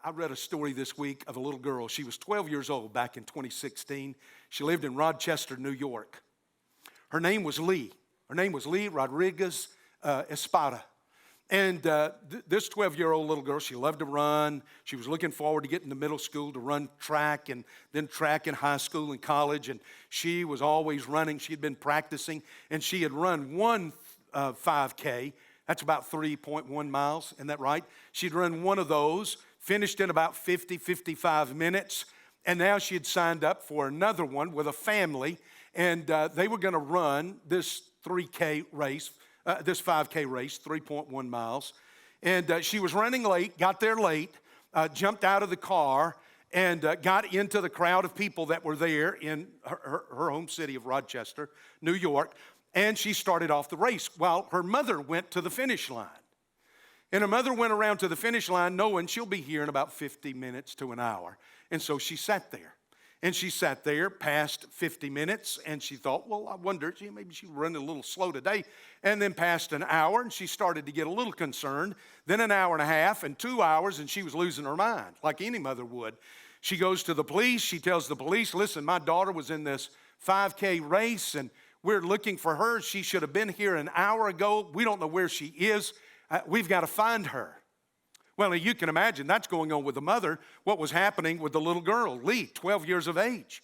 I read a story this week of a little girl. She was 12 years old back in 2016. She lived in Rochester, New York. Her name was Lee. Her name was Lee Rodriguez Espada. And this 12-year-old little girl, she loved to run. She was looking forward to getting to middle school to run track and then track in high school and college. And she was always running. She had been practicing. And she had run one 5K. That's about 3.1 miles. Isn't that right? She'd run one of those, finished in about 55 minutes. And now she had signed up for another one with a family. And they were going to run this 3K race. This 5K race, 3.1 miles. And she was running late, got there late, jumped out of the car, and got into the crowd of people that were there in her home city of Rochester, New York. And she started off the race while her mother went to the finish line. And her mother went around to the finish line knowing she'll be here in about 50 minutes to an hour. And so she sat there. And she sat there past 50 minutes, and she thought, well, I wonder, maybe she's running a little slow today. And then passed an hour, and she started to get a little concerned. Then an hour and a half, and 2 hours, and she was losing her mind, like any mother would. She goes to the police. She tells the police, listen, my daughter was in this 5K race, and we're looking for her. She should have been here an hour ago. We don't know where she is. We've got to find her. Well, you can imagine that's going on with the mother, what was happening with the little girl, Lee, 12 years of age.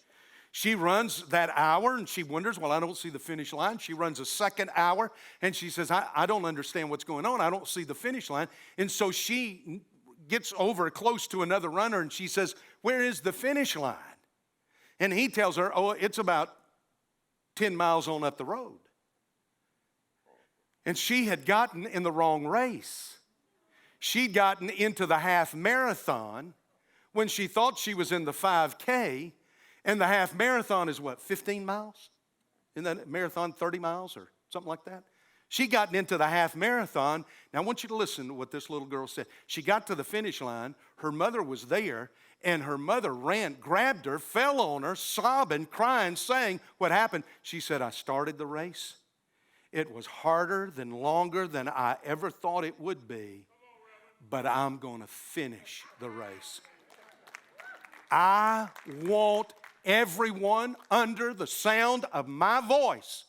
She runs that hour, and she wonders, well, I don't see the finish line. She runs a second hour, and she says, I don't understand what's going on. I don't see the finish line. And so she gets over close to another runner, and she says, where is the finish line? And he tells her, oh, it's about 10 miles on up the road. And she had gotten in the wrong race. She'd gotten into the half marathon when she thought she was in the 5K, and the half marathon is what, 15 miles? Isn't that marathon 30 miles or something like that? She gotten into the half marathon. Now, I want you to listen to what this little girl said. She got to the finish line. Her mother was there, and her mother ran, grabbed her, fell on her, sobbing, crying, saying, what happened? She said, I started the race. It was harder than longer than I ever thought it would be. But I'm going to finish the race. I want everyone under the sound of my voice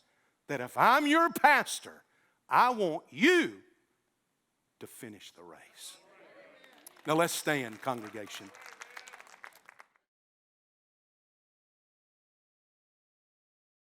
that if I'm your pastor, I want you to finish the race. Now let's stand, congregation.